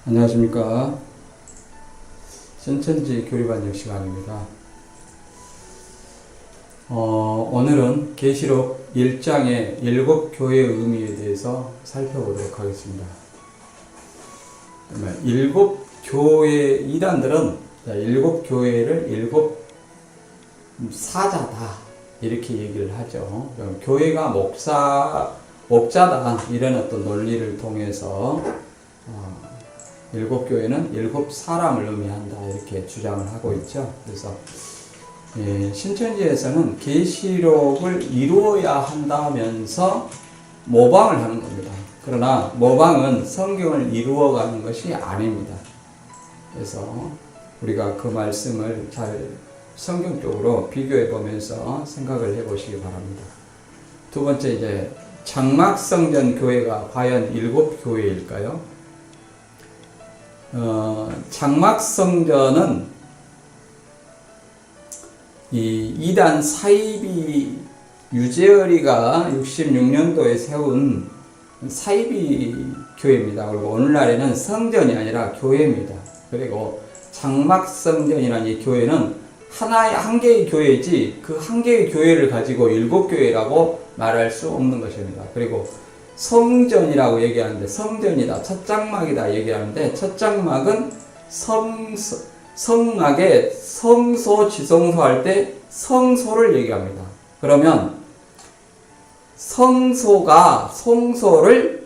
안녕하십니까. 신천지 교리반역 시간입니다. 오늘은 계시록 1장의 7교회의 의미에 대해서 살펴보도록 하겠습니다. 7교회 이단들은 7교회를 7사자다 이렇게 얘기를 하죠. 교회가 목자다 이런 어떤 논리를 통해서 7교회는 7사람을 의미한다 이렇게 주장을 하고 있죠. 그래서 신천지에서는 계시록을 이루어야 한다면서 모방을 하는 겁니다. 그러나 모방은 성경을 이루어가는 것이 아닙니다. 그래서 우리가 그 말씀을 잘 성경적으로 비교해 보면서 생각을 해 보시기 바랍니다. 두 번째, 이제 장막성전 교회가 과연 7교회일까요? 장막성전은 이 이단 사이비 유재열이가 66년도에 세운 사이비 교회입니다. 그리고 오늘날에는 성전이 아니라 교회입니다. 그리고 장막성전이라는 이 교회는 한 개의 교회이지 그 한 개의 교회를 가지고 7교회라고 말할 수 없는 것입니다. 그리고 성전이라고 얘기하는데 성전이다, 첫 장막이다 얘기하는데 첫 장막은 성막에 성소, 지성소 할 때 성소를 얘기합니다. 그러면 성소가 7교회를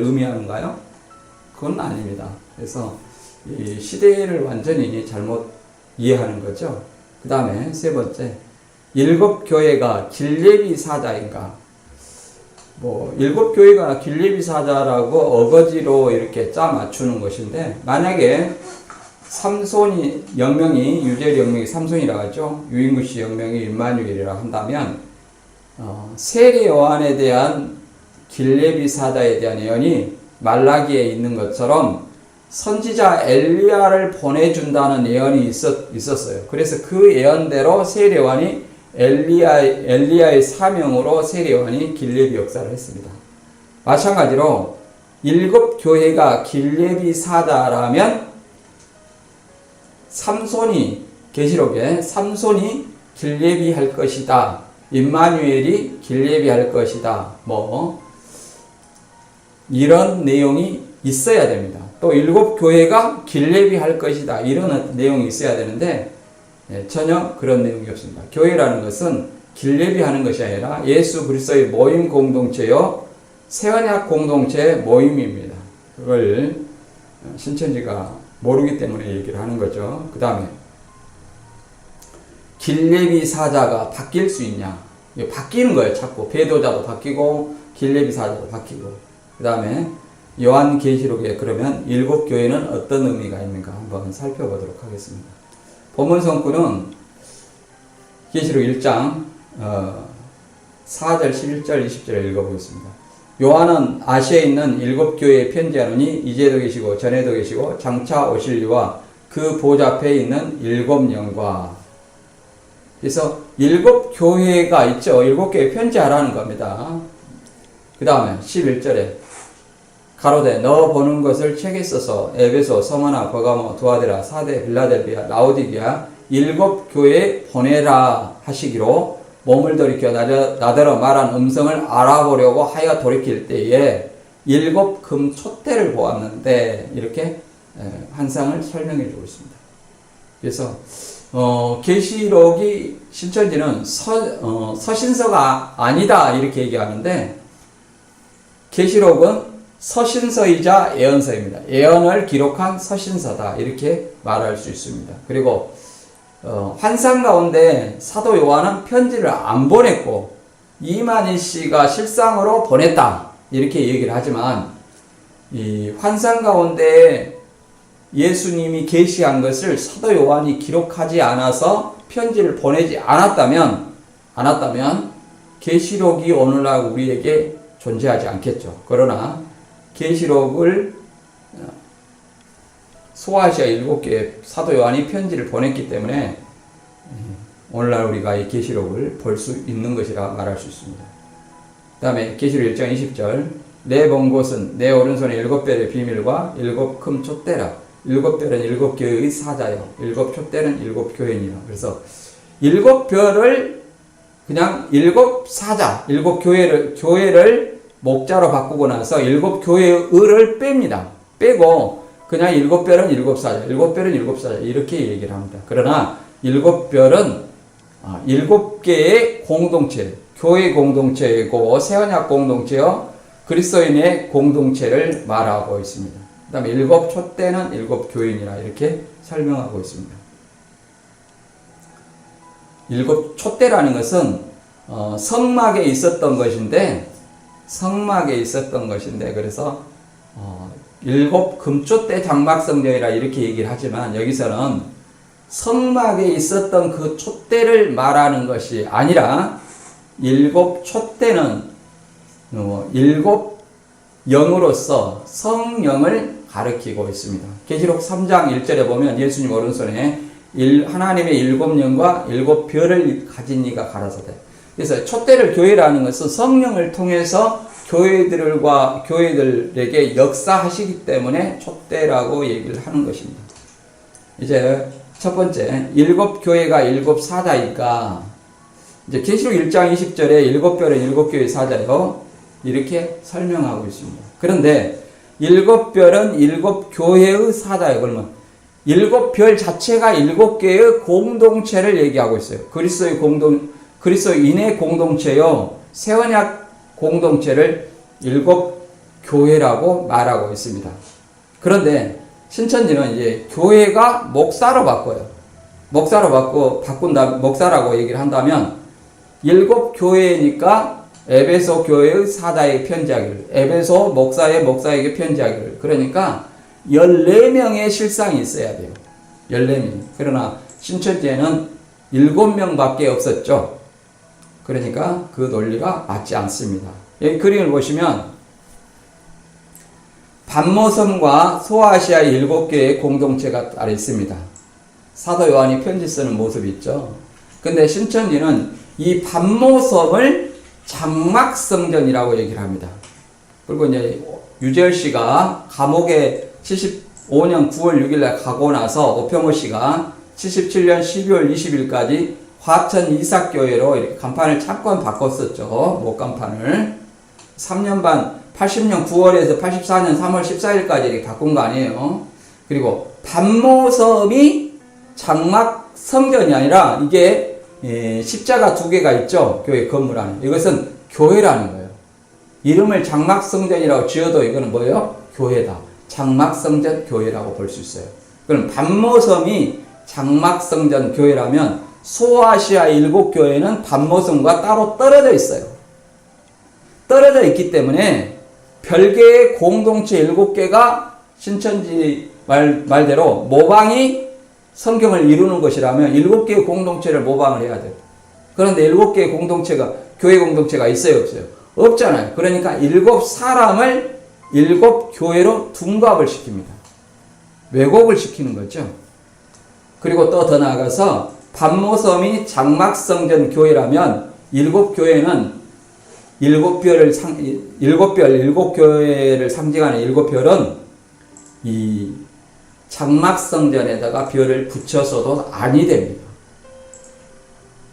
의미하는가요? 그건 아닙니다. 그래서 이 시대를 완전히 잘못 이해하는 거죠. 그 다음에 세 번째, 7교회가 길레비 사자인가? 7교회가 길레비 사자라고 어거지로 이렇게 짜 맞추는 것인데, 만약에 삼손이 영명이, 유재리 영명이 삼손이라고 하죠. 유인구씨 영명이 임마누엘이라고 한다면, 세례 요한에 대한 길레비 사자에 대한 예언이 말라기에 있는 것처럼 선지자 엘리야를 보내준다는 예언이 있었어요. 그래서 그 예언대로 세례 요한이 엘리야의 사명으로 세례 요한이 길레비 역사를 했습니다. 마찬가지로 7교회가 길레비 사자라면 계시록에 삼손이 길레비 할 것이다. 임마누엘이 길레비 할 것이다. 이런 내용이 있어야 됩니다. 또 7교회가 길레비 할 것이다. 이런 내용이 있어야 되는데 전혀 그런 내용이 없습니다. 교회라는 것은 길레비 하는 것이 아니라 예수 그리스도의 모임 공동체요, 새언약 공동체의 모임입니다. 그걸 신천지가 모르기 때문에 얘기를 하는 거죠. 그 다음에 길레비 사자가 바뀔 수 있냐? 바뀌는 거예요. 자꾸 배도자도 바뀌고 길레비 사자도 바뀌고. 그 다음에 요한계시록에 그러면 7교회는 어떤 의미가 있는가 한번 살펴보도록 하겠습니다. 본문 성구는 계시록 1장 4절, 11절, 20절을 읽어보겠습니다. 요한은 아시아에 있는 7교회에 편지하노니 이제도 계시고 전에도 계시고 장차 오실 이와 그 보좌 앞에 있는 7영과. 그래서 7교회가 있죠. 7교회에 편지하라는 겁니다. 그 다음에 11절에 가로되 너 보는 것을 책에 써서 에베소, 서머나, 버가모, 두아데라, 사데, 빌라델비아, 라오디게아 7교회에 보내라 하시기로 몸을 돌이켜 나더러 말한 음성을 알아보려고 하여 돌이킬 때에 7금 촛대를 보았는데 이렇게 환상을 설명해 주고 있습니다. 그래서 계시록이 신천지는 서신서가 아니다 이렇게 얘기하는데 계시록은 서신서이자 예언서입니다. 예언을 기록한 서신서다 이렇게 말할 수 있습니다. 그리고 환상 가운데 사도 요한은 편지를 안 보냈고 이만희 씨가 실상으로 보냈다 이렇게 얘기를 하지만 이 환상 가운데 예수님이 계시한 것을 사도 요한이 기록하지 않아서 편지를 보내지 않았다면 계시록이 오늘날 우리에게 존재하지 않겠죠. 그러나 계시록을 소아시아 7개의 사도 요한이 편지를 보냈기 때문에 오늘날 우리가 이 계시록을 볼 수 있는 것이라 말할 수 있습니다. 다음에 계시록 1장 20절 내 본 곳은 내 오른손에 7별의 비밀과 7큰 촛대라. 7별은 7교회의 사자요 7촛대는 7교회니라. 그래서 7별을 그냥 7사자 7교회를 목자로 바꾸고 나서 7교회의 을을 뺍니다. 빼고 그냥 7별은 7사자 7별은 7사자 이렇게 얘기를 합니다. 그러나 7별은 7개의 공동체 교회 공동체이고 새언약 공동체요 그리스도인의 공동체를 말하고 있습니다. 그 다음에 7촛대는 7교인이라 이렇게 설명하고 있습니다. 7촛대라는 것은 성막에 있었던 것인데 그래서 7 금촛대 장막성전이라 이렇게 얘기를 하지만 여기서는 성막에 있었던 그 촛대를 말하는 것이 아니라 7촛대는 7 영으로서 성령을 가리키고 있습니다. 계시록 3장 1절에 보면 예수님 오른손에 하나님의 7영과 7별을 가진 이가 가라사대. 그래서 촛대를 교회라는 것은 성령을 통해서 교회들에게 역사하시기 때문에 촛대라고 얘기를 하는 것입니다. 이제 첫 번째 7교회가 7사자이니까 이제 계시록 1장 20절에 7별은 7교회 사자요 이렇게 설명하고 있습니다. 그런데 7별은 7교회의 사자예요. 그러면 7별 자체가 7개의 공동체를 얘기하고 있어요. 그리스도인의 공동체요 새언약 공동체를 7교회라고 말하고 있습니다. 그런데 신천지는 이제 교회가 목사로 바꿔요. 목사라고 얘기를 한다면 7교회니까 에베소 교회의 사자에게 편지하기를, 에베소 목사에게 편지하기를. 그러니까 14명의 실상이 있어야 돼요. 14명. 그러나 신천지에는 7명밖에 없었죠. 그러니까 그 논리가 맞지 않습니다. 여기 그림을 보시면 반모섬과 소아시아의 7개의 공동체가 따로 있습니다. 사도 요한이 편지 쓰는 모습이 있죠. 근데 신천지는 이 반모섬을 장막성전이라고 얘기를 합니다. 그리고 이제 유재열 씨가 감옥에 75년 9월 6일날 가고 나서 오평호 씨가 77년 12월 20일까지 화천 이삭교회로 이렇게 간판을 잠깐 바꿨었죠. 목간판을. 3년 반, 80년 9월에서 84년 3월 14일까지 이렇게 바꾼 거 아니에요. 그리고 반모섬이 장막 성전이 아니라 이게 십자가 2개가 있죠. 교회 건물 안에. 이것은 교회라는 거예요. 이름을 장막성전이라고 지어도 이거는 뭐예요? 교회다. 장막성전 교회라고 볼 수 있어요. 그럼 반모섬이 장막성전 교회라면 소아시아 7교회는 반모섬과 따로 떨어져 있어요. 떨어져 있기 때문에 별개의 공동체 7개가 신천지 말대로 모방이 성경을 이루는 것이라면 7개의 공동체를 모방을 해야 돼요. 그런데 7개의 공동체가, 교회 공동체가 있어요, 없어요? 없잖아요. 그러니까 7사람을 7교회로 둔갑을 시킵니다. 왜곡을 시키는 거죠. 그리고 또 더 나아가서 반모섬이 장막성전 교회라면 7교회는 7교회를 상징하는 7별은 이 장막성전에다가 별을 붙여서도 아니 됩니다.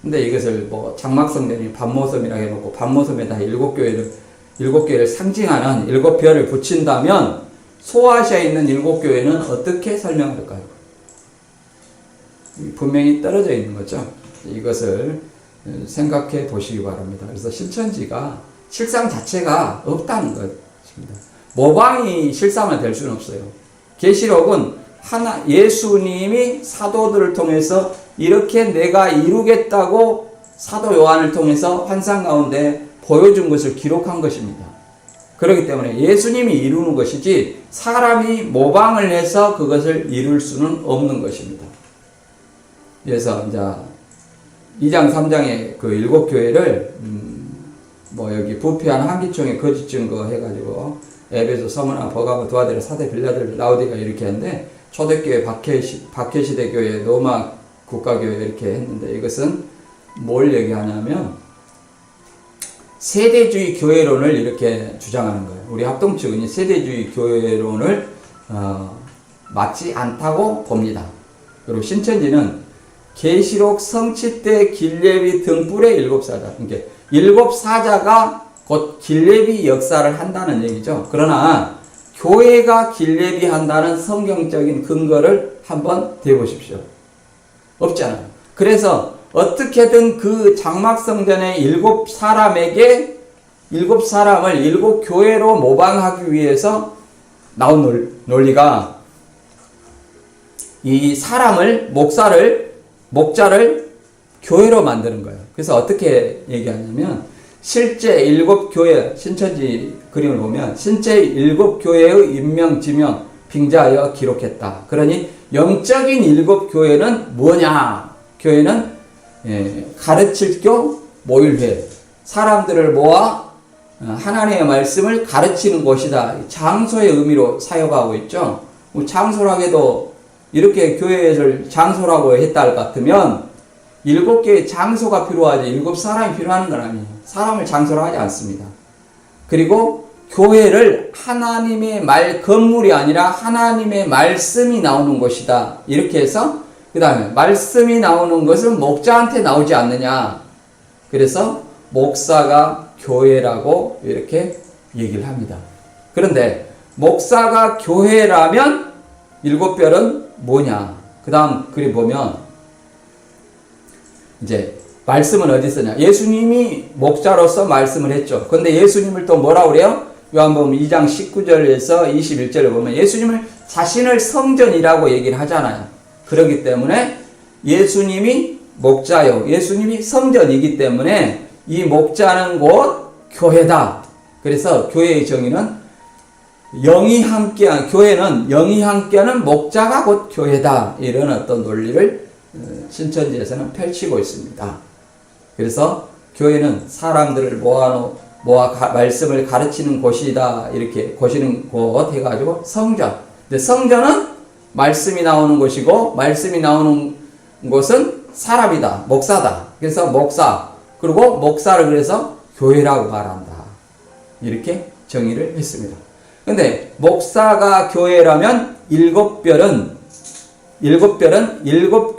근데 이것을 뭐 장막성전이 반모섬이라고 해놓고 반모섬에다 7교회를 상징하는 7별을 붙인다면 소아시아에 있는 7교회는 어떻게 설명할까요? 분명히 떨어져 있는 거죠. 이것을 생각해 보시기 바랍니다. 그래서 신천지가 실상 자체가 없다는 것입니다. 모방이 실상은 될 수는 없어요. 계시록은 예수님이 사도들을 통해서 이렇게 내가 이루겠다고 사도 요한을 통해서 환상 가운데 보여준 것을 기록한 것입니다. 그렇기 때문에 예수님이 이루는 것이지 사람이 모방을 해서 그것을 이룰 수는 없는 것입니다. 그래서 이제 2장 3장의 그 7교회를 여기 부패한 한기총의 거짓 증거 해가지고 에베소, 서머나, 버가모, 두아데라, 사대, 빌라델, 라우디가 이렇게 했는데 초대교회, 박해시대 교회, 로마 국가교회 이렇게 했는데 이것은 뭘 얘기하냐면 세대주의 교회론을 이렇게 주장하는 거예요. 우리 합동 측은 세대주의 교회론을 맞지 않다고 봅니다. 그리고 신천지는 계시록 성취 때 길레비 등불의 일곱 사자, 그러니까 일곱 사자가 곧 길레비 역사를 한다는 얘기죠. 그러나 교회가 길레비 한다는 성경적인 근거를 한번 대보십시오. 없잖아요. 그래서 어떻게든 그 장막성전의 일곱 사람에게 일곱 사람을 일곱 교회로 모방하기 위해서 나온 논리가 이 사람을 목자를 교회로 만드는 거예요. 그래서 어떻게 얘기하냐면 실제 일곱 교회 신천지 그림을 보면 실제 일곱 교회의 인명 지명 빙자하여 기록했다. 그러니 영적인 일곱 교회는 뭐냐? 교회는 가르칠 교 모일회, 사람들을 모아 하나님의 말씀을 가르치는 곳이다. 장소의 의미로 사용하고 있죠. 장소라고도 이렇게 교회를 장소라고 했다 할 것 같으면 일곱 개의 장소가 필요하지 일곱 사람이 필요한 건 아니에요. 사람을 장소로 하지 않습니다. 그리고 교회를 하나님의 건물이 아니라 하나님의 말씀이 나오는 곳이다. 이렇게 해서 그 다음에 말씀이 나오는 것은 목자한테 나오지 않느냐. 그래서 목사가 교회라고 이렇게 얘기를 합니다. 그런데 목사가 교회라면 일곱 별은 뭐냐. 그 다음 그림 보면 이제 말씀은 어디 있었냐. 예수님이 목자로서 말씀을 했죠. 그런데 예수님을 또 뭐라고 그래요? 요한복음 2장 19절에서 21절을 보면 예수님을 자신을 성전이라고 얘기를 하잖아요. 그렇기 때문에 예수님이 목자요. 예수님이 성전이기 때문에 이 목자는 곧 교회다. 그래서 교회의 정의는 영이 함께한 교회는 영이 함께하는 목자가 곧 교회다. 이런 어떤 논리를 신천지에서는 펼치고 있습니다. 그래서 교회는 사람들을 모아 말씀을 가르치는 곳이다. 이렇게 고시는 곳 해가지고 성전. 근데 성전은 말씀이 나오는 곳이고 말씀이 나오는 곳은 사람이다. 목사다. 그래서 목사. 그리고 목사를 그래서 교회라고 말한다. 이렇게 정의를 했습니다. 근데 목사가 교회라면 일곱 별은 일곱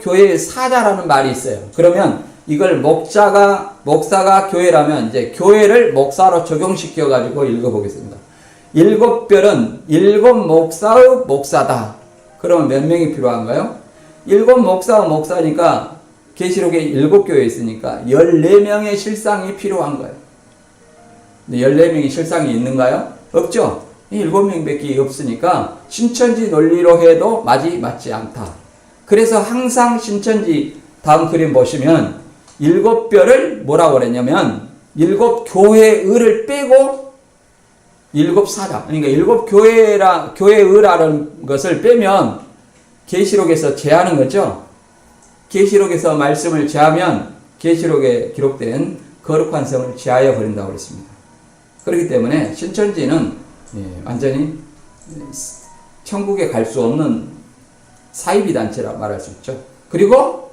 교회의 사자라는 말이 있어요. 그러면 이걸 목사가 교회라면 이제 교회를 목사로 적용시켜 가지고 읽어보겠습니다. 일곱 별은 일곱 목사의 목사다. 그러면 몇 명이 필요한가요? 일곱 목사의 목사니까 계시록에 일곱 교회 있으니까 14명의 실상이 필요한 거예요. 근데 14명의 실상이 있는가요? 없죠. 7명밖에 없으니까 신천지 논리로 해도 맞지 않다. 그래서 항상 신천지 다음 그림 보시면 일곱 별을 뭐라고 그랬냐면 일곱 교회의를 빼고 일곱 사자. 그러니까 일곱 교회의라는 것을 빼면 계시록에서 제하는 거죠. 계시록에서 말씀을 제하면 계시록에 기록된 거룩한 성을 제하여 버린다고 그랬습니다. 그렇기 때문에 신천지는 완전히 천국에 갈 수 없는 사이비 단체라 말할 수 있죠. 그리고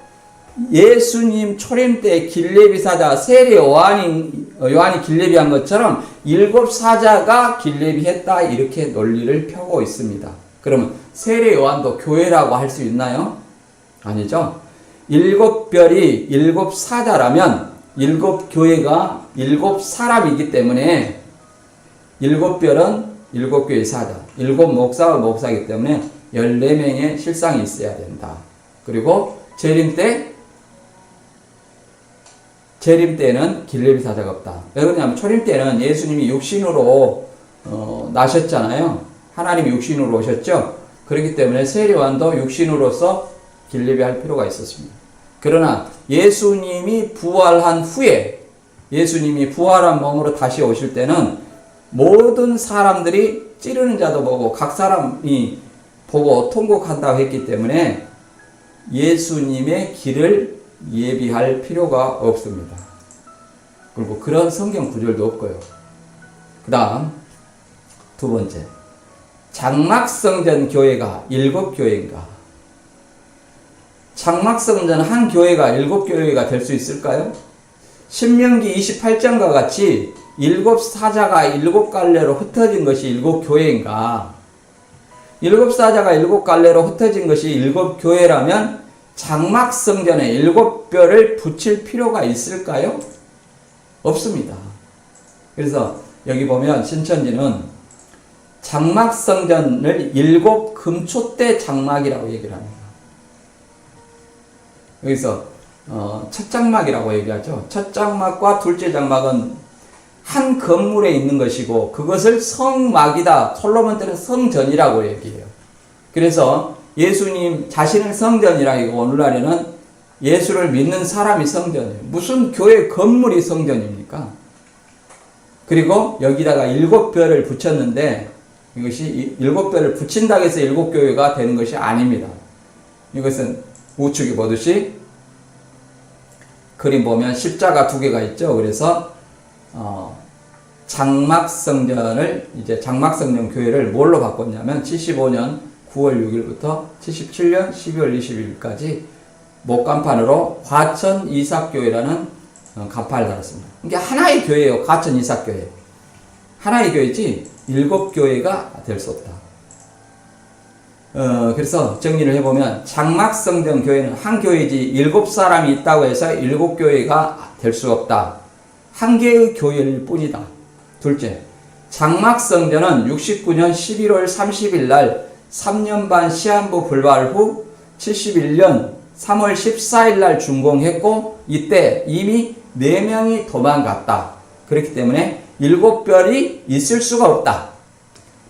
예수님 초림 때 길레비 사자 세례 요한이 길레비 한 것처럼 일곱 사자가 길레비 했다. 이렇게 논리를 펴고 있습니다. 그러면 세례 요한도 교회라고 할 수 있나요? 아니죠. 일곱 별이 일곱 사자라면 일곱 교회가 일곱 사람이기 때문에 일곱 별은 일곱 교회 사자, 일곱 목사가 목사이기 때문에 14명의 실상이 있어야 된다. 그리고 재림 때는 길레비 사자가 없다. 왜 그러냐면 초림 때는 예수님이 육신으로 나셨잖아요. 하나님이 육신으로 오셨죠. 그렇기 때문에 세례요한도 육신으로서 길레비 할 필요가 있었습니다. 그러나 예수님이 부활한 후에 예수님이 부활한 몸으로 다시 오실 때는 모든 사람들이 찌르는 자도 보고 각 사람이 보고 통곡한다고 했기 때문에 예수님의 길을 예비할 필요가 없습니다. 그리고 그런 성경 구절도 없고요. 그 다음 두 번째, 장막성전 교회가 일곱 교회인가? 장막성전 한 교회가 일곱 교회가 될 수 있을까요? 신명기 28장과 같이 일곱 사자가 일곱 갈래로 흩어진 것이 일곱 교회인가? 일곱 사자가 일곱 갈래로 흩어진 것이 일곱 교회라면 장막성전에 일곱 뼈를 붙일 필요가 있을까요? 없습니다. 그래서 여기 보면 신천지는 장막성전을 일곱 금초대 장막이라고 얘기를 합니다. 여기서 첫 장막이라고 얘기하죠. 첫 장막과 둘째 장막은 한 건물에 있는 것이고 그것을 성막이다. 솔로몬 때는 성전이라고 얘기해요. 그래서 예수님 자신을 성전이라고 오늘날에는 예수를 믿는 사람이 성전이에요. 무슨 교회 건물이 성전입니까? 그리고 여기다가 일곱 뼈를 붙였는데 이것이 일곱 뼈를 붙인다고 해서 일곱 교회가 되는 것이 아닙니다. 이것은 우측에 보듯이 그림 보면 십자가 두 개가 있죠. 그래서 장막성전을 이제 장막성전 교회를 뭘로 바꿨냐면 75년 9월 6일부터 77년 12월 20일까지 목간판으로 과천 이삭교회라는 간판을 달았습니다. 이게 하나의 교회예요. 과천 이삭교회. 하나의 교회지 일곱 교회가 될 수 없다. 그래서 정리를 해보면 장막성전 교회는 한 교회지 일곱 사람이 있다고 해서 일곱 교회가 될 수 없다. 한 개의 교회일 뿐이다. 둘째, 장막성전은 69년 11월 30일 날 3년 반 시한부 불발 후 71년 3월 14일 날 준공했고 이때 이미 4명이 도망갔다. 그렇기 때문에 일곱 별이 있을 수가 없다.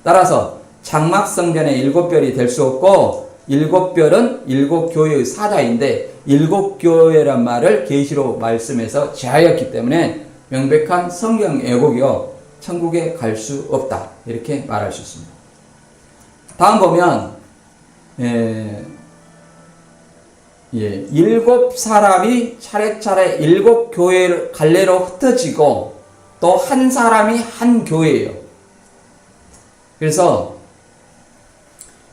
따라서 장막성전에 일곱 별이 될 수 없고 일곱 별은 일곱 교회의 사자인데 일곱 교회란 말을 계시록 말씀에서 제하였기 때문에 명백한 성경 왜곡이요 천국에 갈 수 없다. 이렇게 말할 수 있습니다. 다음 보면 일곱 사람이 차례차례 일곱 교회 갈래로 흩어지고 또 한 사람이 한 교회예요. 그래서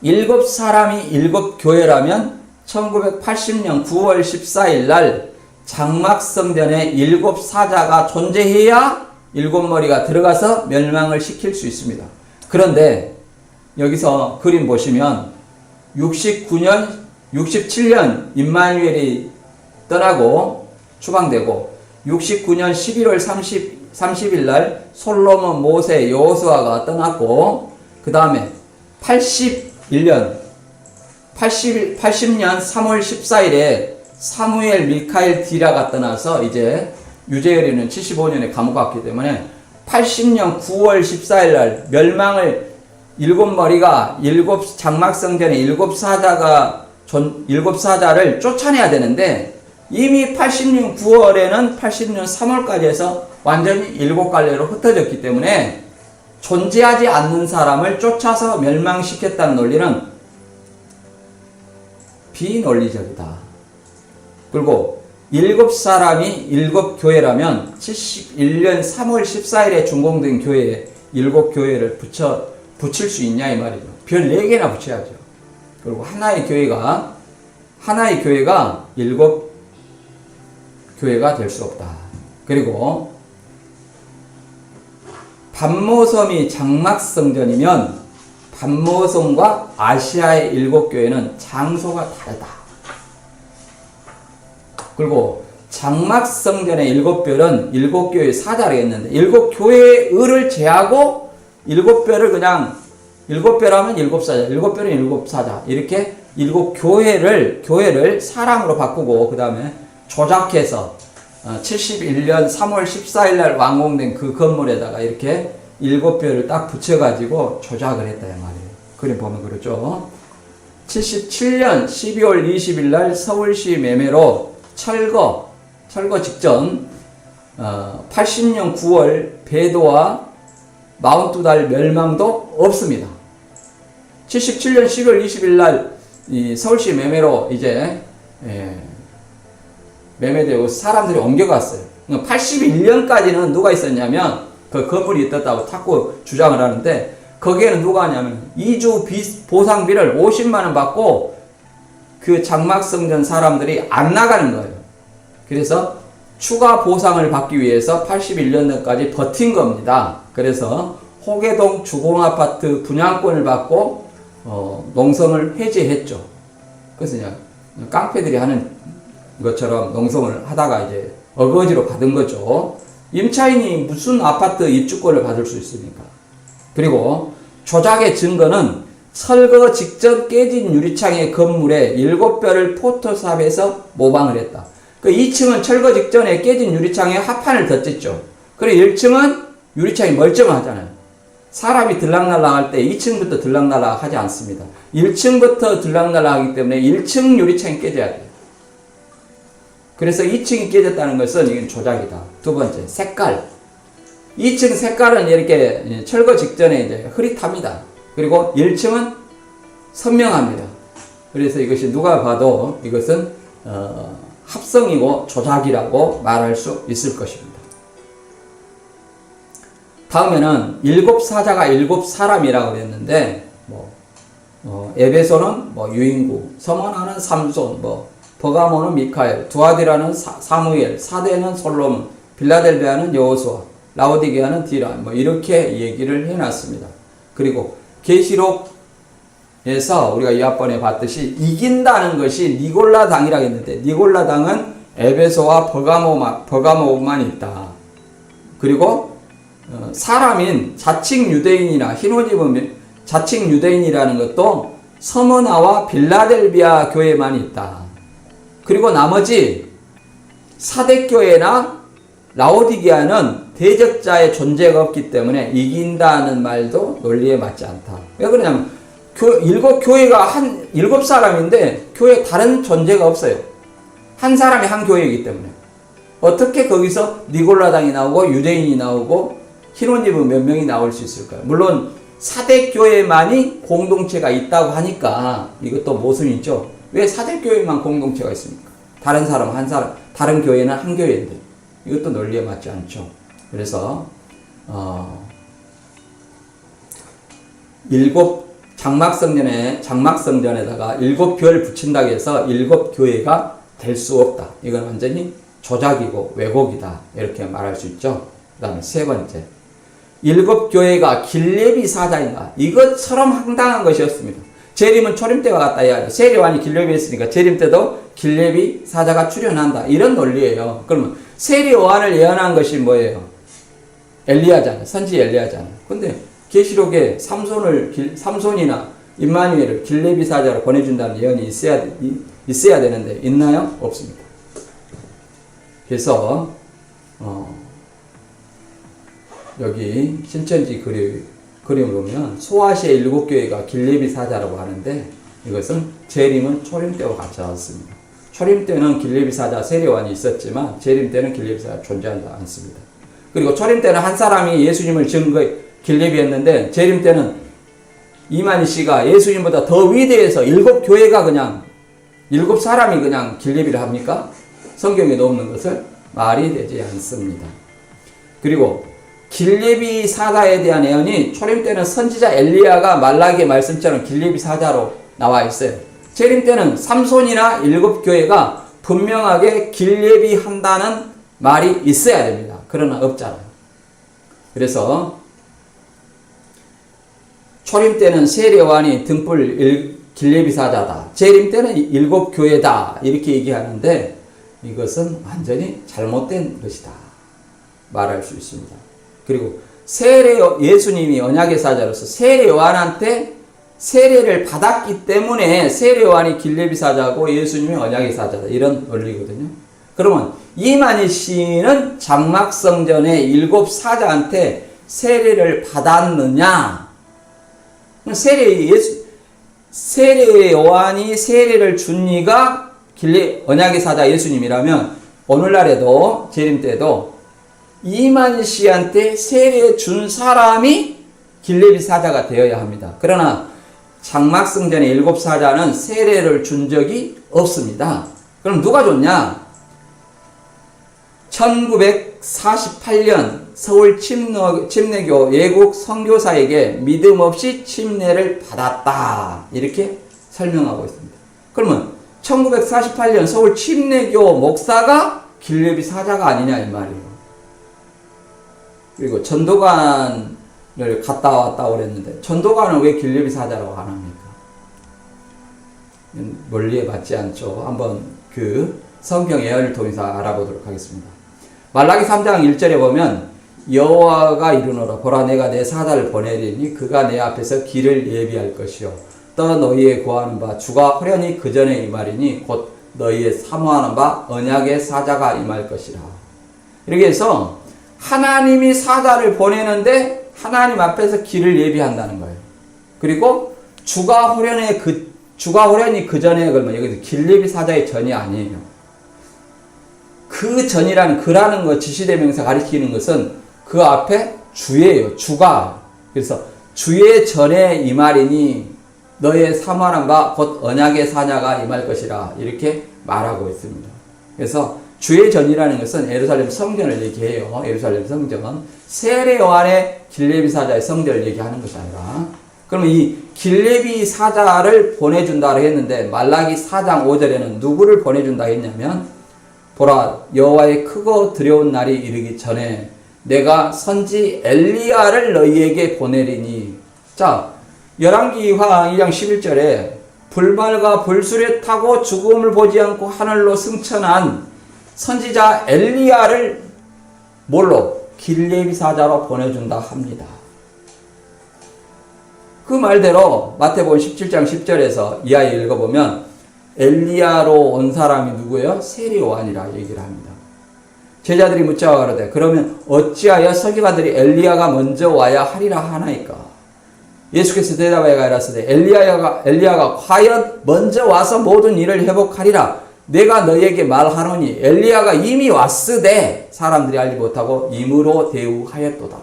일곱 사람이 일곱 교회라면 1980년 9월 14일 날 장막성전에 일곱 사자가 존재해야 일곱 머리가 들어가서 멸망을 시킬 수 있습니다. 그런데 여기서 그림 보시면 67년 임마누엘이 떠나고 추방되고 69년 11월 30일 날 솔로몬, 모세, 여호수아가 떠났고 그 다음에 80년 3월 14일에 사무엘, 미카엘, 디라가 떠나서 이제 유재열이는 75년에 감옥 갔기 때문에 80년 9월 14일 날 멸망을 일곱 머리가 일곱 장막성전에 일곱 사자를 쫓아내야 되는데 이미 80년 9월에는 80년 3월까지 해서 완전히 일곱 갈래로 흩어졌기 때문에 존재하지 않는 사람을 쫓아서 멸망시켰다는 논리는 비논리적이다. 그리고 일곱 사람이 일곱 교회라면 71년 3월 14일에 준공된 교회에 일곱 교회를 붙일 수 있냐 이 말이죠. 별 4개나 붙여야죠. 그리고 하나의 교회가 일곱 교회가 될 수 없다. 그리고 반모섬이 장막성전이면 반모섬과 아시아의 일곱 교회는 장소가 다르다. 그리고 장막성전의 일곱 별은 일곱 교회의 사자를 했는데 일곱 교회의 을을 제하고 일곱 별을 그냥 일곱 별하면 일곱 사자, 일곱 별은 일곱 사자 이렇게 일곱 교회를 사람으로 바꾸고 그 다음에 조작해서 71년 3월 14일 날 완공된 그 건물에다가 이렇게 일곱 별을 딱 붙여가지고 조작을 했다 이 말이에요. 그림 보면 그렇죠. 77년 12월 20일 날 서울시 매매로 철거 직전 80년 9월 배도와 42달 멸망도 없습니다. 77년 12월 20일 날 이 서울시 매매로 이제 매매되고 사람들이 옮겨갔어요. 81년까지는 누가 있었냐면 그 건물이 있었다고 자꾸 주장을 하는데 거기에는 누가 하냐면 이주 보상비를 50만원 받고 그 장막성전 사람들이 안 나가는 거예요. 그래서 추가 보상을 받기 위해서 81년도까지 버틴 겁니다. 그래서 호계동 주공아파트 분양권을 받고 농성을 해제했죠. 그래서 그냥 깡패들이 하는 것처럼 농성을 하다가 이제 어거지로 받은 거죠. 임차인이 무슨 아파트 입주권을 받을 수 있습니까? 그리고 조작의 증거는 철거 직전 깨진 유리창의 건물에 7뼈를 포토샵해서 모방을 했다. 그 2층은 철거 직전에 깨진 유리창에 합판을 덧댔죠. 그리고 1층은 유리창이 멀쩡하잖아요. 사람이 들락날락 할 때 2층부터 들락날락 하지 않습니다. 1층부터 들락날락 하기 때문에 1층 유리창이 깨져야 돼요. 그래서 2층이 깨졌다는 것은 이건 조작이다. 두 번째, 색깔. 2층 색깔은 이렇게 철거 직전에 이제 흐릿합니다. 그리고 1층은 선명합니다. 그래서 이것이 누가 봐도 이것은 합성이고 조작이라고 말할 수 있을 것입니다. 다음에는 7사자가 7사람이라고 그랬는데 에베소는 유인구, 서머나는 삼손, 버가모는 미카엘, 두아디라는 사무엘, 사데는 솔로몬, 빌라델베아는 여호수아, 라오디게아는 디라, 이렇게 얘기를 해놨습니다. 그리고 계시록에서 우리가 이 앞번에 봤듯이 이긴다는 것이 니골라당이라고 했는데 니골라당은 에베소와 버가모만 있다. 그리고 사람인 자칭 유대인이나 흰옷 입은 자칭 유대인이라는 것도 서머나와 빌라델비아 교회만 있다. 그리고 나머지 사대교회나 라오디게아는 대적자의 존재가 없기 때문에 이긴다는 말도 논리에 맞지 않다. 왜 그러냐면 7교회가 7사람인데 교회에 다른 존재가 없어요. 한 사람이 한 교회이기 때문에 어떻게 거기서 니골라당이 나오고 유대인이 나오고 흰옷 입은 몇 명이 나올 수 있을까요? 물론 사대교회만이 공동체가 있다고 하니까 이것도 모순이죠. 왜 사대교회만 공동체가 있습니까? 다른 사람 한 사람, 다른 교회는 한 교회인데 이것도 논리에 맞지 않죠. 그래서 장막성전에다가 7별 붙인다고 해서 7교회가 될 수 없다. 이건 완전히 조작이고 왜곡이다. 이렇게 말할 수 있죠. 그 다음에 세 번째, 7교회가 길레비 사자인가? 이것처럼 황당한 것이었습니다. 재림은 초림 때와 같다 해야죠. 세례요한이 길레비 했으니까 재림 때도 길레비 사자가 출현한다. 이런 논리예요. 그러면 세례요한을 예언한 것이 뭐예요? 엘리야잖아요. 선지 엘리야잖아요. 근데 계시록에 삼손이나 임마누엘을 길레비 사자로 보내준다는 예언이 있어야 되는데 있나요? 없습니다. 그래서 여기 신천지 그림을 보면 소아시아 7교회가 길레비 사자라고 하는데 이것은 재림은 초림 때와 같지 않습니다. 초림 때는 길레비 사자 세례요한이 있었지만 재림 때는 길레비 사자 존재하지 않습니다. 그리고 초림 때는 한 사람이 예수님을 길레비했는데 재림 때는 이만희 씨가 예수님보다 더 위대해서 7교회가 그냥 7사람이 그냥 길레비를 합니까? 성경에도 없는 것을 말이 되지 않습니다. 그리고 길레비 사자에 대한 예언이 초림 때는 선지자 엘리야가 말라기의 말씀처럼 길레비 사자로 나와 있어요. 재림 때는 삼손이나 7교회가 분명하게 길레비 한다는 말이 있어야 됩니다. 그러나 없잖아요. 그래서 초림 때는 세례요한이 등불 길레비 사자다. 재림 때는 7교회다. 이렇게 얘기하는데 이것은 완전히 잘못된 것이다. 말할 수 있습니다. 그리고 예수님이 언약의 사자로서 세례요한한테 세례를 받았기 때문에 세례요한이 길레비 사자고 예수님이 언약의 사자다. 이런 논리거든요. 그러면 이만희 씨는 장막성전의 7사자한테 세례를 받았느냐? 세례요한이 세례를 준 이가 언약의 사자 예수님이라면 오늘날에도 재림 때도 이만희 씨한테 세례 준 사람이 길레비 사자가 되어야 합니다. 그러나 장막성전의 7사자는 세례를 준 적이 없습니다. 그럼 누가 줬냐? 1948년 서울 침례교 외국 선교사에게 믿음 없이 침례를 받았다. 이렇게 설명하고 있습니다. 그러면 1948년 서울 침례교 목사가 길레비 사자가 아니냐 이 말이에요. 그리고 전도관을 갔다 왔다고 그랬는데 전도관을 왜 길레비 사자라고 안 합니까? 논리에 맞지 않죠. 한번 그 성경 예언을 통해서 알아보도록 하겠습니다. 말라기 3장 1절에 보면 여호와가 이르노라 보라 내가 내 사자를 보내리니 그가 내 앞에서 길을 예비할 것이요 또 너희의 구하는 바 주가 호련히 그 전에 임하리니 곧 너희의 사모하는 바 언약의 사자가 임할 것이라. 이렇게 해서 하나님이 사자를 보내는데 하나님 앞에서 길을 예비한다는 거예요. 그리고 주가 호련히 그 전에 그러면 여기서 길예비 사자의 전이 아니에요. 그 전이라는 그라는 거 지시대명사 가리키는 것은 그 앞에 주예요. 주가. 그래서 주의 전에 임하리니 너의 사모하는 바 곧 언약의 사자가 임할 것이라 이렇게 말하고 있습니다. 그래서 주의 전이라는 것은 예루살렘 성전을 얘기해요. 예루살렘 성전. 세례 요한의 길예비 사자의 성전을 얘기하는 것이 아니라 그러면 이 길예비 사자를 보내준다고 했는데 말라기 4장 5절에는 누구를 보내준다 했냐면 보라 여호와의 크고 두려운 날이 이르기 전에 내가 선지 엘리야를 너희에게 보내리니. 자, 열왕기하 2장 11절에 불말과 불술에 타고 죽음을 보지 않고 하늘로 승천한 선지자 엘리야를 뭘로? 길예비 사자로 보내준다 합니다. 그 말대로 마태복음 17장 10절에서 이하에 읽어보면 엘리야로 온 사람이 누구예요? 세례 요한이라 얘기를 합니다. 제자들이 묻자 가로되 그러면 어찌하여 서기관들이 엘리야가 먼저 와야 하리라 하나이까? 예수께서 대답하여 가라사대 엘리야가 과연 먼저 와서 모든 일을 회복하리라. 내가 너희에게 말하노니 엘리야가 이미 왔으되 사람들이 알지 못하고 임으로 대우하였도다.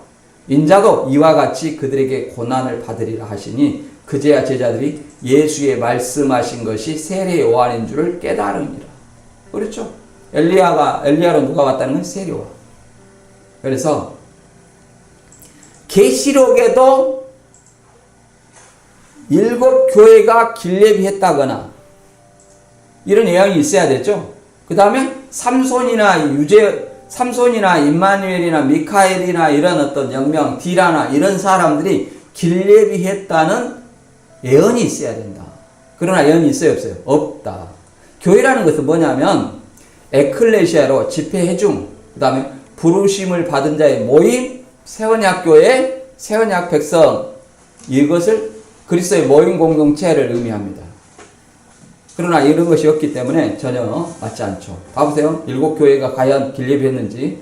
인자도 이와 같이 그들에게 고난을 받으리라 하시니 그제야 제자들이 예수의 말씀하신 것이 세례 요한인 줄을 깨달으니라. 그렇죠? 엘리야로 누가 왔다는 건 세례 요한. 그래서 계시록에도 7 교회가 길예비했다거나 이런 예언이 있어야 되죠. 그 다음에 삼손이나 임마누엘이나 미카엘이나 이런 어떤 영명, 디라나 이런 사람들이 길예비했다는 예언이 있어야 된다. 그러나 예언이 있어요, 없어요? 없다. 교회라는 것은 뭐냐면 에클레시아로 집회회중, 그 다음에 부르심을 받은 자의 모임, 세언약교회, 세언약 백성, 이것을 그리스도의 모임 공동체를 의미합니다. 그러나 이런 것이 없기 때문에 전혀 맞지 않죠. 봐보세요. 7 교회가 과연 길예비했는지.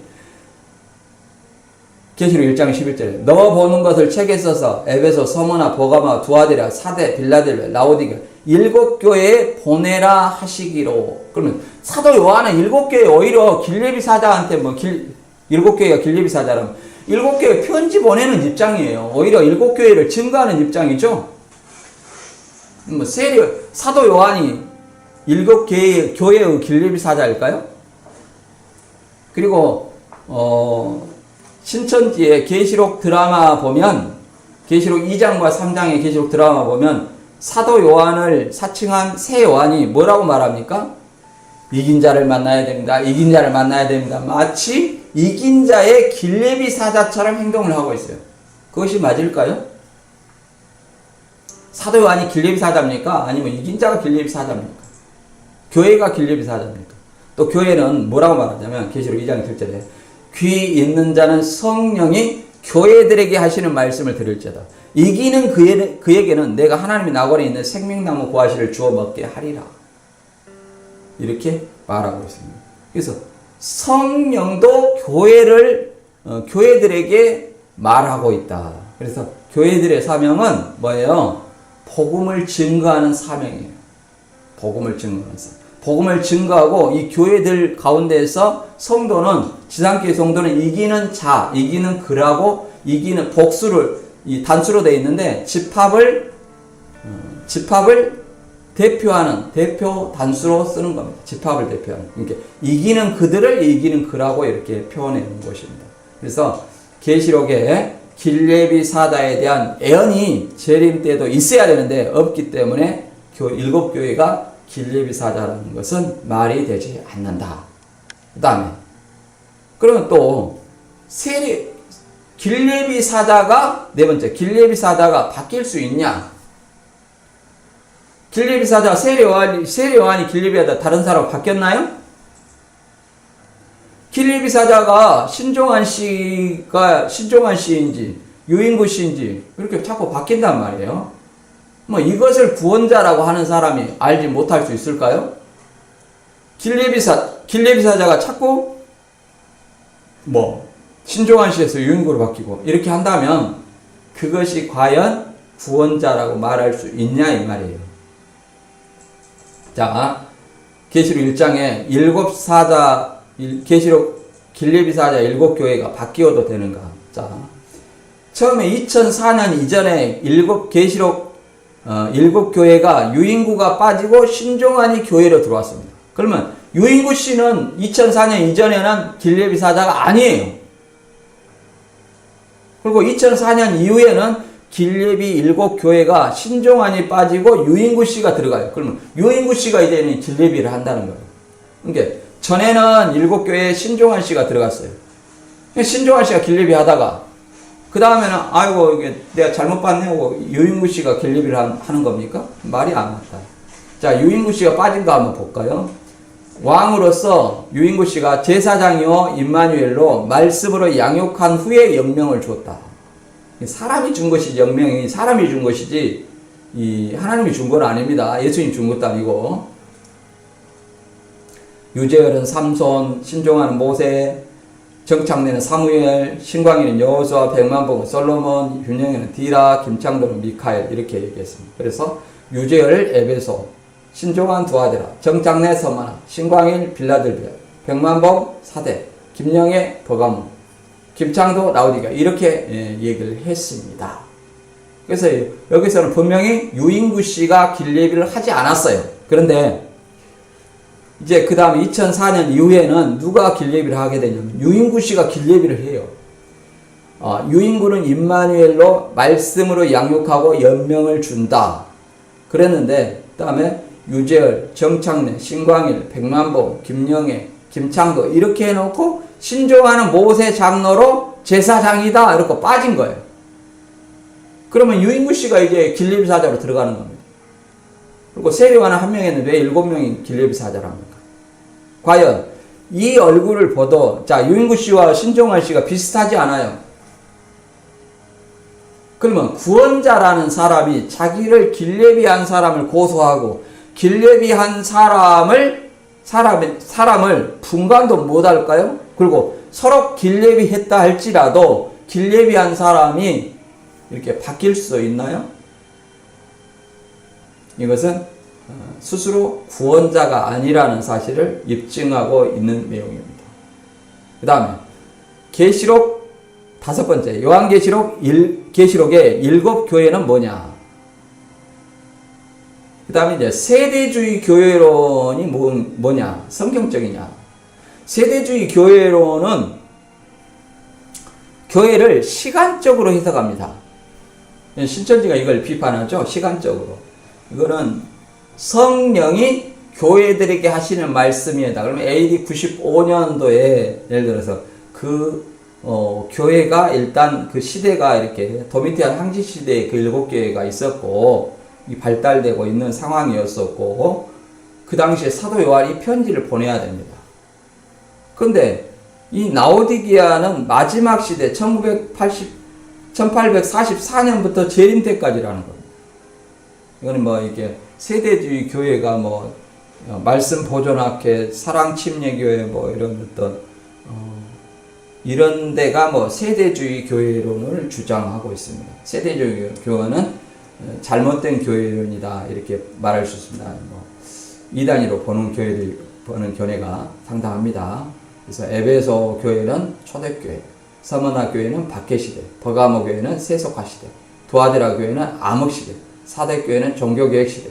계시록 1장 11절에 너 보는 것을 책에 써서 에베소, 서머나, 버가마, 두아데라, 사데, 빌라델베, 라오디게 7 교회에 보내라 하시기로. 그러면 사도 요한은 7 교회 오히려 길예비 사자한테 7 교회가 길예비 사자라면 7 교회 편지 보내는 입장이에요. 오히려 7 교회를 증거하는 입장이죠. 사도 요한이 7 교회의 길예비 사자일까요? 그리고 신천지의 계시록 드라마 보면 계시록 2장과 3장의 계시록 드라마 보면 사도 요한을 사칭한 새 요한이 뭐라고 말합니까? 이긴 자를 만나야 됩니다. 이긴 자를 만나야 됩니다. 마치 이긴 자의 길예비 사자처럼 행동을 하고 있어요. 그것이 맞을까요? 사도 요한이 길예비 사자입니까? 아니면 이긴 자가 길예비 사자입니까? 교회가 길예비 사자입니까? 또 교회는 뭐라고 말하냐면 계시록 2장 7절에 귀 있는 자는 성령이 교회들에게 하시는 말씀을 들을지어다. 이기는 그에게는 내가 하나님의 낙원에 있는 생명나무 보화실을 주어 먹게 하리라. 이렇게 말하고 있습니다. 그래서 성령도 교회들에게 말하고 있다. 그래서 교회들의 사명은 뭐예요? 복음을 증거하는 사명이에요. 복음을 증거하는 사명. 복음을 증거하고 이 교회들 가운데에서 성도는 지상교회 성도는 이기는 자, 이기는 그라고 이기는 복수를 이 단수로 되어 있는데 집합을 대표하는 대표 단수로 쓰는 겁니다. 집합을 대표하는. 그러니까 이기는 그들을 이기는 그라고 이렇게 표현해 놓은 것입니다. 그래서 계시록에 길예비 사자에 대한 예언이 재림 때도 있어야 되는데 없기 때문에 7 교회가 길예비 사자라는 것은 말이 되지 않는다. 그 다음에 그러면 또 길레비 사자가 네 번째, 길레비 사자가 바뀔 수 있냐? 길레비 사자 세례요한이 길레비 사자 다른 사람 바뀌었나요? 길레비 사자가 신종한 씨인지 유인구 씨인지 이렇게 자꾸 바뀐단 말이에요. 뭐 이것을 구원자라고 하는 사람이 알지 못할 수 있을까요? 길레비 사자가 자꾸 뭐 신종한 씨에서 유인구로 바뀌고 이렇게 한다면 그것이 과연 구원자라고 말할 수 있냐 이 말이에요. 자, 계시록 1장에 계시록 길레비 사자 7교회가 바뀌어도 되는가? 자, 처음에 2004년 이전에 계시록 7교회가 유인구가 빠지고 신종한이 교회로 들어왔습니다. 그러면 유인구 씨는 2004년 이전에는 길레비 사자가 아니에요. 그리고 2004년 이후에는 길레비 7교회가 신종한이 빠지고 유인구 씨가 들어가요. 그러면 유인구 씨가 이제는 길레비를 한다는 거예요. 그러니까 전에는 7교회에 신종한 씨가 들어갔어요. 신종한 씨가 길레비 하다가 그 다음에는 아이고 이게 내가 잘못 봤네 하고 유인구 씨가 길레비를 하는 겁니까? 말이 안 맞다. 자, 유인구 씨가 빠진 거 한번 볼까요? 왕으로서 유인구 씨가 제사장이요 임마누엘로 말씀으로 양육한 후에 영명을 주었다. 사람이 준 것이지, 영명이 사람이 준 것이지 하나님이 준 건 아닙니다. 예수님 준 것도 아니고. 유재열은 삼손, 신종하는 모세, 정창래는 사무엘, 신광이는 여호수아, 백만봉은 솔로몬, 윤영이는 디라, 김창도는 미카엘 이렇게 얘기했습니다. 그래서 유재열 에베소, 신종한 두아데라, 정창래 서마나, 신광일 빌라델비아, 백만봉 사대, 김영애 버가모, 김창도 라우디가 이렇게 얘기를 했습니다. 그래서 여기서는 분명히 유인구 씨가 길레비를 하지 않았어요. 그런데 이제 그 다음에 2004년 이후에는 누가 길레비를 하게 되냐면 유인구 씨가 길레비를 해요. 유인구는 임마누엘로 말씀으로 양육하고 연명을 준다. 그랬는데 그 다음에 유재열, 정창래, 신광일, 백만봉, 김영애, 김창도 이렇게 해놓고 신종하는 모세 장로로 제사장이다 이렇게 빠진 거예요. 그러면 유인구 씨가 이제 길레비 사자로 들어가는 겁니다. 그리고 세례요한은 한 명이었는데 왜 7명이 길레비 사자랍니까? 과연 이 얼굴을 보도 자 유인구 씨와 신종한 씨가 비슷하지 않아요. 그러면 구원자라는 사람이 자기를 길레비한 사람을 고소하고 길레비한 사람을 분간도 못할까요? 그리고 서로 길레비 했다 할지라도 길레비한 사람이 이렇게 바뀔 수 있나요? 이것은 스스로 구원자가 아니라는 사실을 입증하고 있는 내용입니다. 그 다음에 계시록 5번째 요한계시록의 7교회는 뭐냐? 그 다음에 이제 세대주의 교회론이 뭐냐? 성경적이냐? 세대주의 교회론은 교회를 시간적으로 해석합니다. 신천지가 이걸 비판하죠. 시간적으로. 이거는 성령이 교회들에게 하시는 말씀이다. 그러면 AD 95년도에 예를 들어서 교회가 일단 그 시대가 이렇게 도미티안 황제 시대에 그 7교회가 있었고 발달되고 있는 상황이었었고 그 당시에 사도 요한이 편지를 보내야 됩니다. 근데 이 라오디게아는 마지막 시대 1844년부터 재림 때까지라는 겁니다. 이거는 뭐 이게 세대주의 교회가 뭐 말씀 보존학회, 사랑 침례 교회 뭐 이런 어떤 이런 데가 뭐 세대주의 교회론을 주장하고 있습니다. 세대주의 교회는 잘못된 교회론이다 이렇게 말할 수 있습니다. 뭐 이단위로 보는 견해가 상당합니다. 그래서 에베소 교회는 초대교회, 서머나 교회는 박해시대, 버가모 교회는 세속화시대, 두아데라 교회는 암흑시대, 사대교회는 종교개혁시대,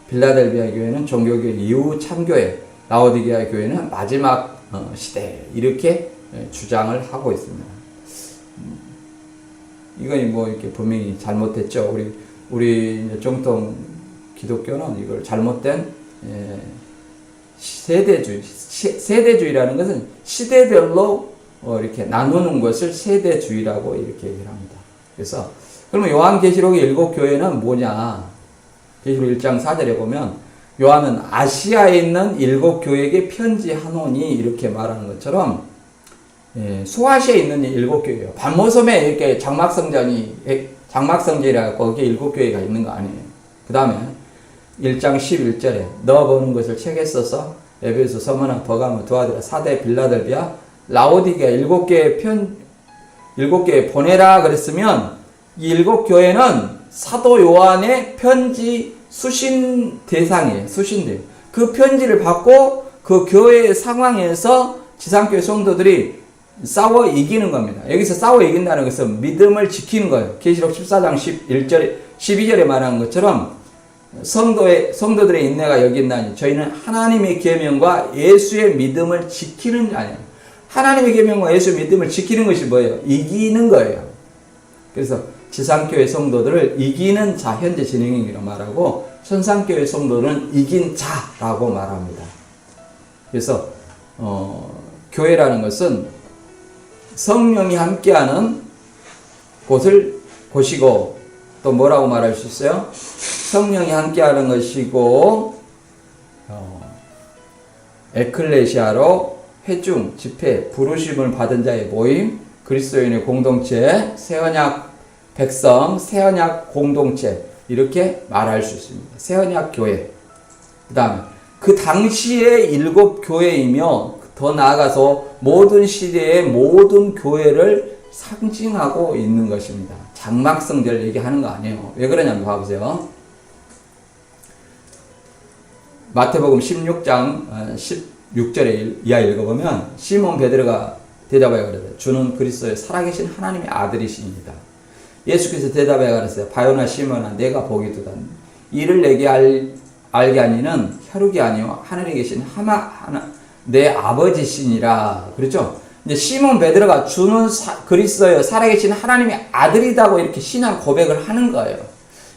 빌라델비아 교회는 종교개혁 이후 참교회, 라오디게아 교회는 마지막 시대 이렇게 주장을 하고 있습니다. 이건 뭐 이렇게 분명히 잘못됐죠. 우리 정통 기독교는 이걸 잘못된 세대주의라는 것은 시대별로 이렇게 나누는 것을 세대주의라고 이렇게 얘기를 합니다. 그래서 그러면 요한계시록의 7교회는 뭐냐? 계시록 1장 4절에 보면 요한은 아시아에 있는 7교회에게 편지하노니 이렇게 말하는 것처럼 소아시아에 있는 7교회예요. 반모섬에 이렇게 장막성전이라고 거기에 7교회가 있는 거 아니에요. 그 다음에 1장 11절에 너 보는 것을 책에 써서 에베소, 서머나, 버가모, 두아디라, 사대, 빌라델비아, 라오디게아 7개에 보내라 그랬으면 이 7교회는 사도 요한의 편지 수신 대상이에요. 수신대. 그 편지를 받고 그 교회의 상황에서 지상교회 성도들이 싸워 이기는 겁니다. 여기서 싸워 이긴다는 것은 믿음을 지키는 거예요. 계시록 14장 12절에 말하는 것처럼 성도들의 인내가 여기 있나니 저희는 하나님의 계명과 예수의 믿음을 지키는 자예요. 하나님의 계명과 예수의 믿음을 지키는 것이 뭐예요? 이기는 거예요. 그래서 지상교회 성도들을 이기는 자, 현재 진행형이라고 말하고 천상교회 성도는 이긴 자라고 말합니다. 그래서 교회라는 것은 성령이 함께하는 곳이고 또 뭐라고 말할 수 있어요? 성령이 함께하는 것이고 에클레시아로 회중, 집회, 부르심을 받은 자의 모임, 그리스도인의 공동체, 새언약 백성, 새언약 공동체 이렇게 말할 수 있습니다. 새언약 교회. 그 다음에 그 당시의 7교회이며 더 나아가서 모든 시대의 모든 교회를 상징하고 있는 것입니다. 장막성절 얘기하는 거 아니에요. 왜 그러냐면 봐보세요. 마태복음 16장 16절에 이하 읽어보면 시몬 베드로가 대답하여 가로되 주는 그리스도의 살아계신 하나님의 아들이십니다. 예수께서 대답하여 가로되 바요나 시몬아 내가 보기 두다 이를 내게 알게 하니는 혈육이 아니요 하늘에 계신 내 아버지시니라. 그렇죠? 이제 시몬 베드로가 주는 그리스도여 살아계신 하나님의 아들이라고 이렇게 신앙 고백을 하는 거예요.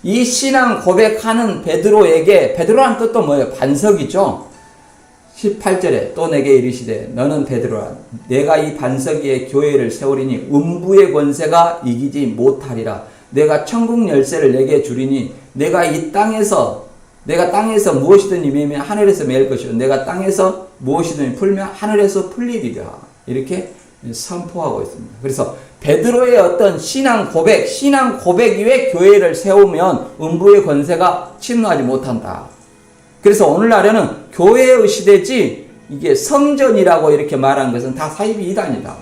이 신앙 고백하는 베드로에게 베드로란 뜻도 뭐예요? 반석이죠. 18절에 또 내게 이르시되 너는 베드로라 내가 이 반석 위에 교회를 세우리니 음부의 권세가 이기지 못하리라. 내가 천국 열쇠를 내게 주리니 내가 땅에서 무엇이든 매면 하늘에서 매일 것이요 내가 땅에서 무엇이든 풀면 하늘에서 풀리리라. 이렇게 선포하고 있습니다. 그래서 베드로의 어떤 신앙 고백 위에 교회를 세우면 음부의 권세가 침노하지 못한다. 그래서 오늘날에는 교회의 시대지 이게 성전이라고 이렇게 말한 것은 다 사이비 이단이다.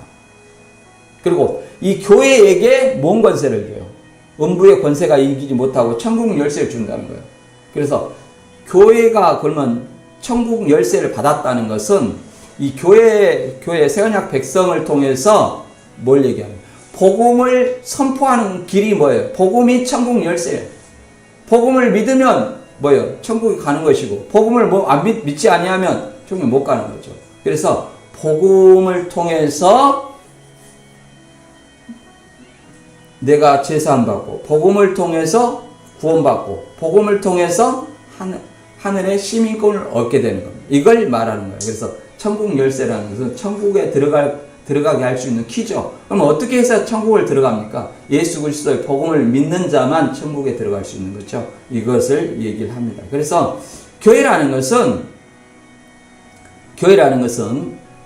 그리고 이 교회에게 뭔 권세를 줘요? 음부의 권세가 이기지 못하고 천국 열쇠를 준다는 거예요. 그래서 교회가 그러면 천국 열쇠를 받았다는 것은 이 교회 새언약 백성을 통해서 뭘 얘기하는 거예요? 복음을 선포하는 길이 뭐예요? 복음이 천국 열쇠예요. 복음을 믿으면 뭐예요? 천국에 가는 것이고 복음을 믿지 아니하면 천국에 못 가는 거죠. 그래서 복음을 통해서 내가 제사함받고 복음을 통해서 구원받고 복음을 통해서 하늘의 시민권을 얻게 되는 겁니다. 이걸 말하는 거예요. 그래서 천국 열쇠라는 것은 천국에 들어가게 할 수 있는 키죠. 그럼 어떻게 해서 천국을 들어갑니까? 예수 그리스도의 복음을 믿는 자만 천국에 들어갈 수 있는 거죠. 이것을 얘기를 합니다. 그래서 교회라는 것은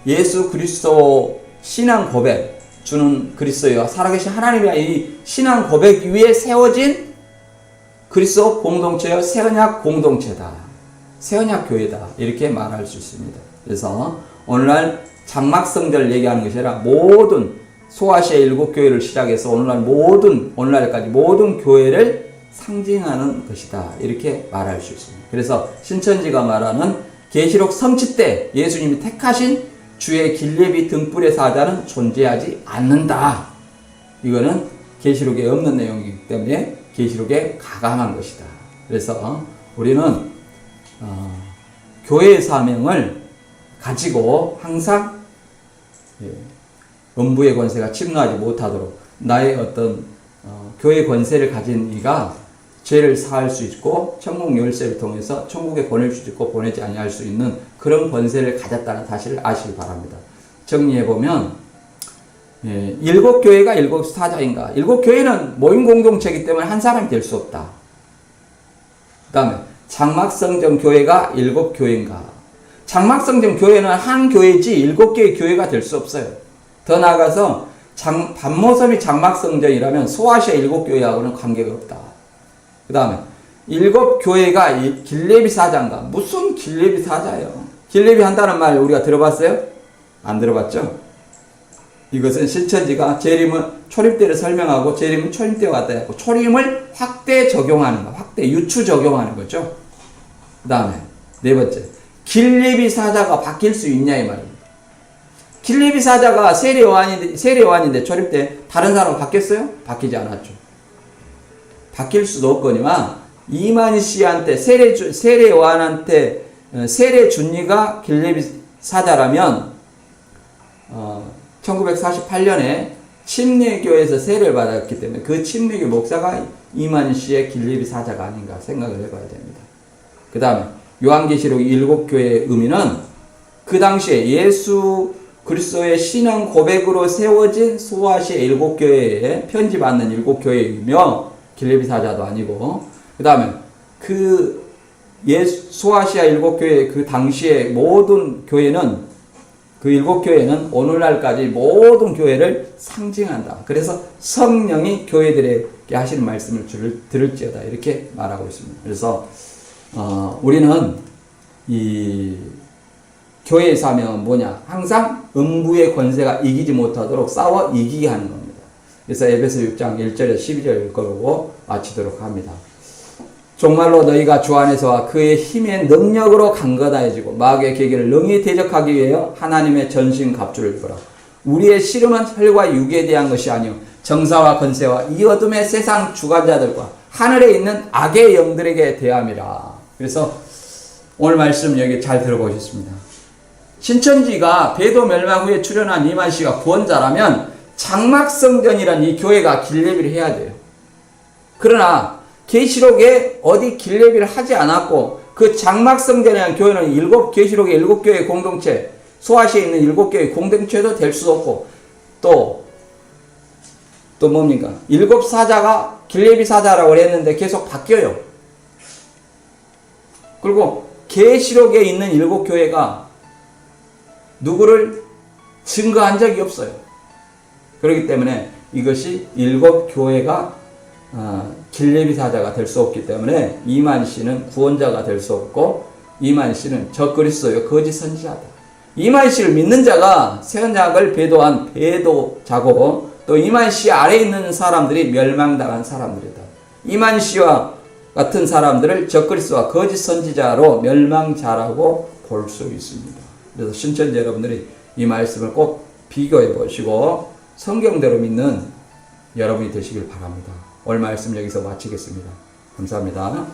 예수 그리스도 신앙 고백 주는 그리스도와 살아계신 하나님의 이 신앙 고백 위에 세워진 그리스도 공동체여 새언약 공동체다. 새언약 교회다. 이렇게 말할 수 있습니다. 그래서 오늘날 장막성절 얘기하는 것이 아니라 모든 소아시아 7교회를 시작해서 오늘날까지 모든 교회를 상징하는 것이다. 이렇게 말할 수 있습니다. 그래서 신천지가 말하는 계시록 성취 때 예수님이 택하신 주의 길예비 등불의 사자는 존재하지 않는다. 이거는 계시록에 없는 내용이기 때문에 계시록에 가감한 것이다. 그래서 우리는 교회의 사명을 가지고 항상 음부의 권세가 침노하지 못하도록 나의 어떤 교회 권세를 가진 이가 죄를 사할 수 있고 천국 열쇠를 통해서 천국에 보낼 수 있고 보내지 아니할 수 있는 그런 권세를 가졌다는 사실을 아시기 바랍니다. 정리해보면, 일곱 교회가 일곱 사자인가? 일곱 교회는 모임 공동체이기 때문에 한 사람이 될 수 없다. 그 다음에 장막성전 교회가 일곱 교회인가? 장막성전 교회는 한 교회지 일곱 개의 교회가 될 수 없어요. 더 나아가서 반모섬이 장막성전이라면 소아시아 일곱 교회하고는 관계가 없다. 그 다음에 일곱 교회가 길레비 사자인가? 무슨 길레비 사자예요? 길레비 한다는 말 우리가 들어봤어요? 안 들어봤죠? 이것은 신천지가 재림은 초림때를 설명하고 재림은 초림때와 같다 했고 초림을 확대 적용하는 거, 확대 유추 적용하는 거죠. 그 다음에 네 번째, 길레비 사자가 바뀔 수 있냐 이 말입니다. 길레비 사자가 세례요한인데 초림 때 다른 사람 바뀌었어요? 바뀌지 않았죠. 바뀔 수도 없거니와 이만희 씨한테 세례요한한테 세례 준리가 길레비 사자라면 1948년에 침례교에서 세례를 받았기 때문에 그 침례교 목사가 이만희 씨의 길레비 사자가 아닌가 생각을 해봐야 됩니다. 그 다음에 요한계시록 일곱 교회의 의미는 그 당시에 예수 그리스도의 신앙 고백으로 세워진 소아시아 일곱 교회에 편지받는 일곱 교회이며 길레비 사자도 아니고 그 다음에 소아시아 일곱 교회 그 당시에 모든 교회는 그 일곱 교회는 오늘날까지 모든 교회를 상징한다. 그래서 성령이 교회들에게 하시는 말씀을 들을지어다 이렇게 말하고 있습니다. 그래서 우리는 이 교회에서 하면 뭐냐? 항상 음부의 권세가 이기지 못하도록 싸워 이기게 하는 겁니다. 그래서 에베소 6장 1절에서 12절 읽고 마치도록 합니다. 정말로 너희가 주 안에서와 그의 힘의 능력으로 강건해지고 마귀의 계기를 능히 대적하기 위하여 하나님의 전신 갑주를 입어라. 우리의 씨름은 혈과 육에 대한 것이 아니요 정사와 권세와 이 어둠의 세상 주관자들과 하늘에 있는 악의 영들에게 대함이라. 그래서 오늘 말씀 여기 잘 들어보셨습니다. 신천지가 배도 멸망 후에 출현한 이만 씨가 구원자라면 장막성전이란 이 교회가 길레비를 해야 돼요. 그러나 계시록에 어디 길레비를 하지 않았고 그 장막성전이라는 교회는 계시록의 일곱 교회 공동체, 소아시아에 있는 일곱 교회 공동체도 될 수 없고 또 뭡니까? 일곱 사자가 길레비 사자라고 했는데 계속 바뀌어요. 그리고 계시록에 있는 일곱 교회가 누구를 증거한 적이 없어요. 그렇기 때문에 이것이 일곱 교회가 길레비 사자가 될 수 없기 때문에 이만 씨는 구원자가 될 수 없고 이만 씨는 적그리스도요 거짓 선지자다. 이만 씨를 믿는 자가 새 언약을 배도한 배도자고 또 이만 씨 아래에 있는 사람들이 멸망당한 사람들이다. 이만 씨와 같은 사람들을 적그리스도와 거짓 선지자로 멸망자라고 볼 수 있습니다. 그래서 신천지 여러분들이 이 말씀을 꼭 비교해 보시고 성경대로 믿는 여러분이 되시길 바랍니다. 오늘 말씀 여기서 마치겠습니다. 감사합니다.